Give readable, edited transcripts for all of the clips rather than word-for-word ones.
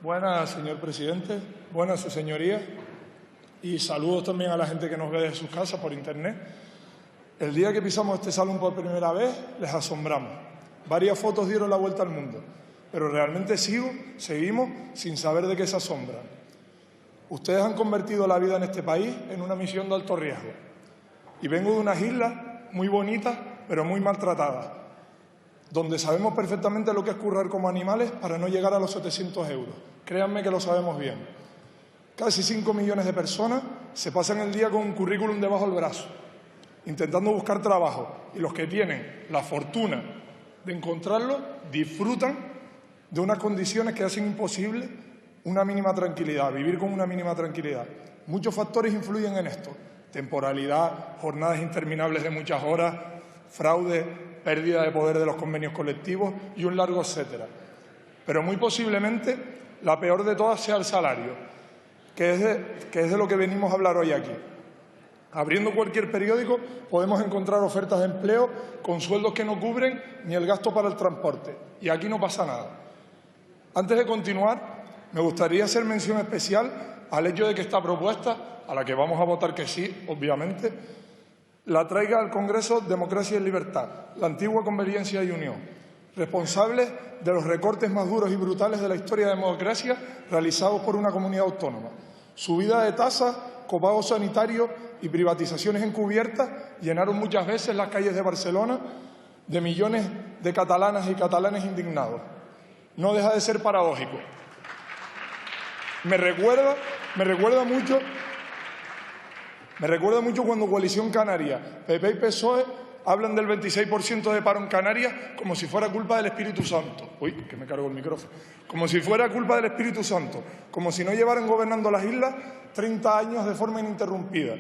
Buenas, señor presidente. Buenas, su señoría. Y saludos también a la gente que nos ve desde sus casas por internet. El día que pisamos este salón por primera vez, les asombramos. Varias fotos dieron la vuelta al mundo, pero realmente seguimos sin saber de qué se asombran. Ustedes han convertido la vida en este país en una misión de alto riesgo. Y vengo de unas islas muy bonitas, pero muy maltratadas, donde sabemos perfectamente lo que es currar como animales para no llegar a los 700 euros. Créanme que lo sabemos bien. Casi 5 millones de personas se pasan el día con un currículum debajo del brazo, intentando buscar trabajo, y los que tienen la fortuna de encontrarlo disfrutan de unas condiciones que hacen imposible una mínima tranquilidad, vivir con una mínima tranquilidad. Muchos factores influyen en esto: temporalidad, jornadas interminables de muchas horas, fraude, pérdida de poder de los convenios colectivos y un largo etcétera. Pero muy posiblemente la peor de todas sea el salario, que es de lo que venimos a hablar hoy aquí. Abriendo cualquier periódico podemos encontrar ofertas de empleo con sueldos que no cubren ni el gasto para el transporte. Y aquí no pasa nada. Antes de continuar, me gustaría hacer mención especial al hecho de que esta propuesta, a la que vamos a votar que sí, obviamente, la traiga al Congreso Democracia y Libertad, la antigua Convergencia y Unión, responsables de los recortes más duros y brutales de la historia de la democracia realizados por una comunidad autónoma. Subida de tasas, copagos sanitarios y privatizaciones encubiertas llenaron muchas veces las calles de Barcelona de millones de catalanas y catalanes indignados. No deja de ser paradójico. Me recuerda mucho cuando Coalición Canaria, PP y PSOE hablan del 26% de paro en Canarias como si fuera culpa del Espíritu Santo. Uy, que me cargo el micrófono. Como si fuera culpa del Espíritu Santo, como si no llevaran gobernando las islas 30 años de forma ininterrumpida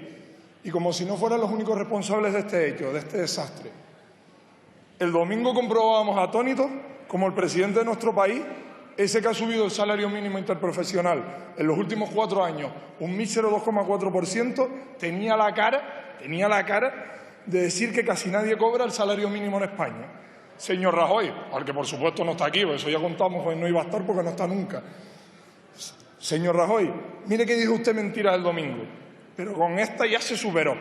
y como si no fueran los únicos responsables de este hecho, de este desastre. El domingo comprobábamos atónitos como el presidente de nuestro país, ese que ha subido el salario mínimo interprofesional en los últimos 4 años un mísero 2,4%, tenía la cara de decir que casi nadie cobra el salario mínimo en España. Señor Rajoy, al que por supuesto no está aquí, porque eso ya contamos, pues no iba a estar porque no está nunca. Señor Rajoy, mire que dijo usted mentira el domingo, pero con esta ya se superó.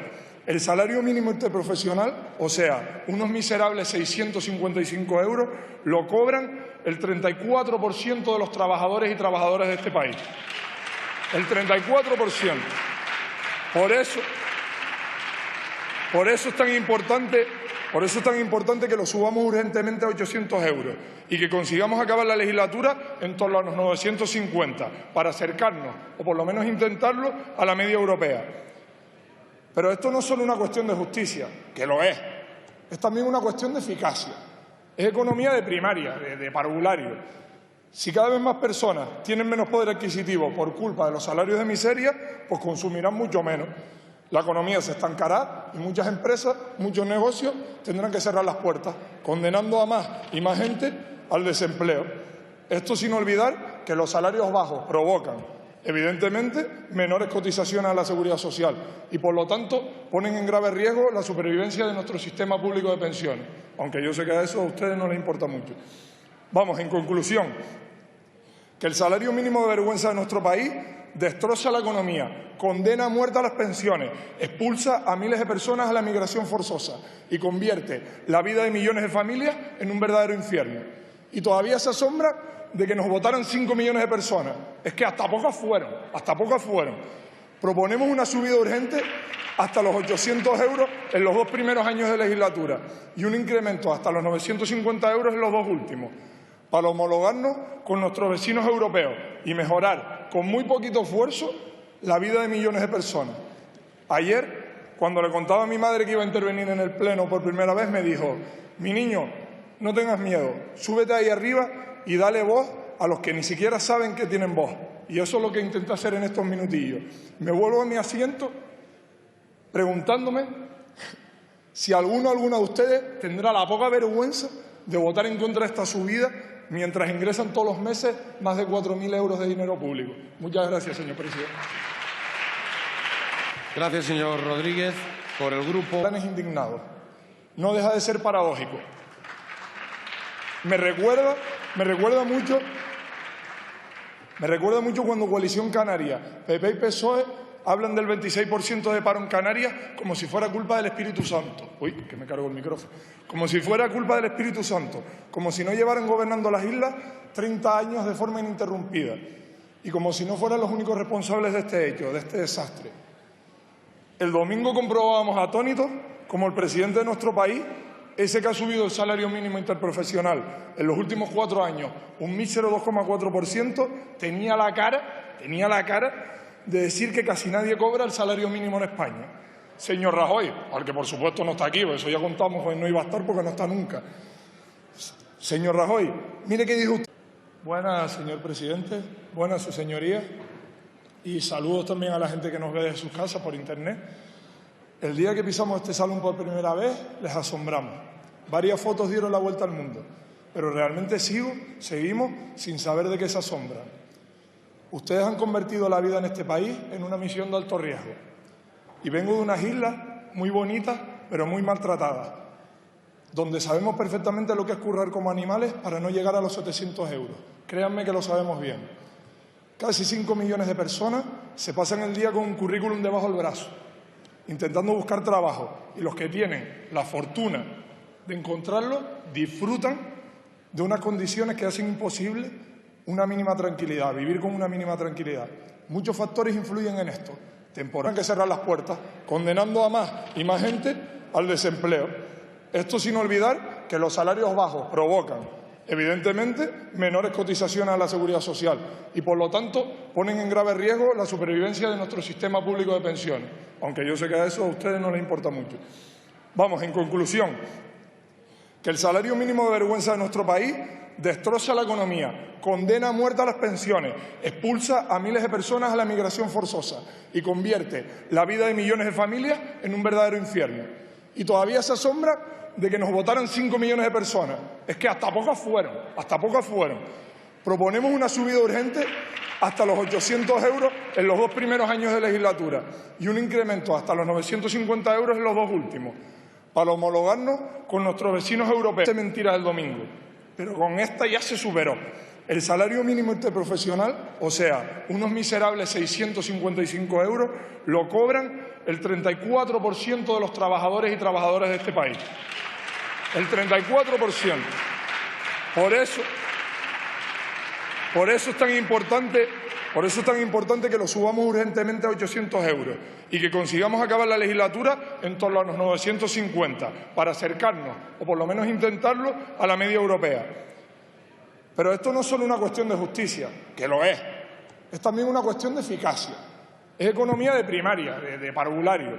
El salario mínimo interprofesional, o sea, unos miserables 655 euros, lo cobran el 34% de los trabajadores y trabajadoras de este país. El 34%. Por eso es tan importante que lo subamos urgentemente a 800 euros y que consigamos acabar la legislatura en torno a los 950 para acercarnos, o por lo menos intentarlo, a la media europea. Pero esto no es solo una cuestión de justicia, que lo es también una cuestión de eficacia. Es economía de primaria, de parvulario. Si cada vez más personas tienen menos poder adquisitivo por culpa de los salarios de miseria, pues consumirán mucho menos. La economía se estancará y muchas empresas, muchos negocios tendrán que cerrar las puertas, condenando a más y más gente al desempleo. Esto sin olvidar que los salarios bajos provocan, evidentemente, menores cotizaciones a la seguridad social y, por lo tanto, ponen en grave riesgo la supervivencia de nuestro sistema público de pensiones, aunque yo sé que a eso a ustedes no les importa mucho. Vamos, en conclusión, que el salario mínimo de vergüenza de nuestro país destroza la economía, condena a muerte a las pensiones, expulsa a miles de personas a la migración forzosa y convierte la vida de millones de familias en un verdadero infierno. Y todavía se asombra de que nos votaran 5 millones de personas. Es que hasta pocas fueron. Proponemos una subida urgente hasta los 800 euros en los 2 primeros años de legislatura y un incremento hasta los 950 euros en los 2 últimos, para homologarnos con nuestros vecinos europeos y mejorar con muy poquito esfuerzo la vida de millones de personas. Ayer, cuando le contaba a mi madre que iba a intervenir en el Pleno por primera vez, me dijo: mi niño, no tengas miedo, súbete ahí arriba y dale voz a los que ni siquiera saben que tienen voz. Y eso es lo que intenté hacer en estos minutillos. Me vuelvo a mi asiento preguntándome si alguna de ustedes tendrá la poca vergüenza de votar en contra de esta subida mientras ingresan todos los meses más de 4.000 euros de dinero público. Muchas gracias, señor presidente. Gracias, señor Rodríguez. Por el grupo... Indignados. No deja de ser paradójico. Me recuerda Me recuerda mucho cuando Coalición Canaria, PP y PSOE hablan del 26% de paro en Canarias como si fuera culpa del Espíritu Santo. Uy, que me cargo el micrófono. Como si fuera culpa del Espíritu Santo. Como si no llevaran gobernando las islas 30 años de forma ininterrumpida. Y como si no fueran los únicos responsables de este hecho, de este desastre. El domingo comprobábamos atónitos como el presidente de nuestro país, ese que ha subido el salario mínimo interprofesional en los últimos 4 años un mísero 2,4%, tenía la cara de decir que casi nadie cobra el salario mínimo en España. Señor Rajoy, al que por supuesto no está aquí, por eso ya contamos que no iba a estar porque no está nunca. Señor Rajoy, mire qué dijo usted. Buenas, señor presidente, buenas su señoría, y saludos también a la gente que nos ve desde sus casas por internet. El día que pisamos este salón por primera vez, les asombramos. Varias fotos dieron la vuelta al mundo, pero realmente seguimos sin saber de qué se asombran. Ustedes han convertido la vida en este país en una misión de alto riesgo. Y vengo de unas islas muy bonitas, pero muy maltratadas, donde sabemos perfectamente lo que es currar como animales para no llegar a los 700 euros. Créanme que lo sabemos bien. Casi 5 millones de personas se pasan el día con un currículum debajo del brazo, intentando buscar trabajo, y los que tienen la fortuna de encontrarlo disfrutan de unas condiciones que hacen imposible una mínima tranquilidad, vivir con una mínima tranquilidad. Muchos factores influyen en esto. Temporal que cerrar las puertas, condenando a más y más gente al desempleo. Esto sin olvidar que los salarios bajos provocan, evidentemente, menores cotizaciones a la seguridad social y, por lo tanto, ponen en grave riesgo la supervivencia de nuestro sistema público de pensiones, aunque yo sé que a eso a ustedes no les importa mucho. Vamos, en conclusión, que el salario mínimo de vergüenza de nuestro país destroza la economía, condena a muerte a las pensiones, expulsa a miles de personas a la migración forzosa y convierte la vida de millones de familias en un verdadero infierno. Y todavía se asombra de que nos votaran 5 millones de personas. Es que hasta pocas fueron. Proponemos una subida urgente hasta los 800 euros en los 2 primeros años de legislatura y un incremento hasta los 950 euros en los 2 últimos, para homologarnos con nuestros vecinos europeos. Es mentira del domingo, pero con esta ya se superó. El salario mínimo interprofesional, o sea, unos miserables 655 euros, lo cobran el 34% de los trabajadores y trabajadoras de este país. El 34%. Por eso es tan importante que lo subamos urgentemente a 800 euros y que consigamos acabar la legislatura en torno a los 950 para acercarnos, o por lo menos intentarlo, a la media europea. Pero esto no es solo una cuestión de justicia, que lo es también una cuestión de eficacia. Es economía de primaria, de parvulario.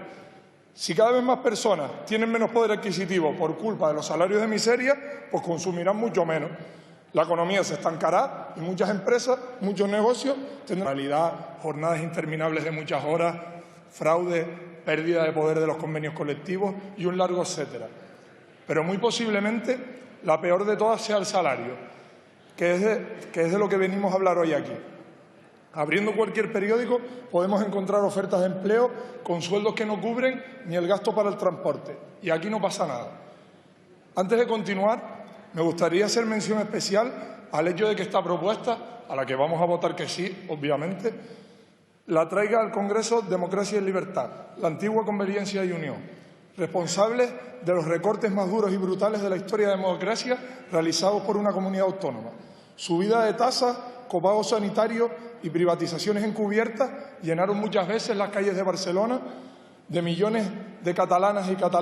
Si cada vez más personas tienen menos poder adquisitivo por culpa de los salarios de miseria, pues consumirán mucho menos. La economía se estancará y muchas empresas, muchos negocios tendrán en realidad jornadas interminables de muchas horas, fraude, pérdida de poder de los convenios colectivos y un largo etcétera. Pero muy posiblemente la peor de todas sea el salario, que es de lo que venimos a hablar hoy aquí. Abriendo cualquier periódico podemos encontrar ofertas de empleo con sueldos que no cubren ni el gasto para el transporte. Y aquí no pasa nada. Antes de continuar, me gustaría hacer mención especial al hecho de que esta propuesta, a la que vamos a votar que sí, obviamente, la traiga al Congreso Democracia y Libertad, la antigua Convergencia y Unión, responsables de los recortes más duros y brutales de la historia de la democracia realizados por una comunidad autónoma. Subida de tasas, copagos sanitarios y privatizaciones encubiertas llenaron muchas veces las calles de Barcelona de millones de catalanas y catalanes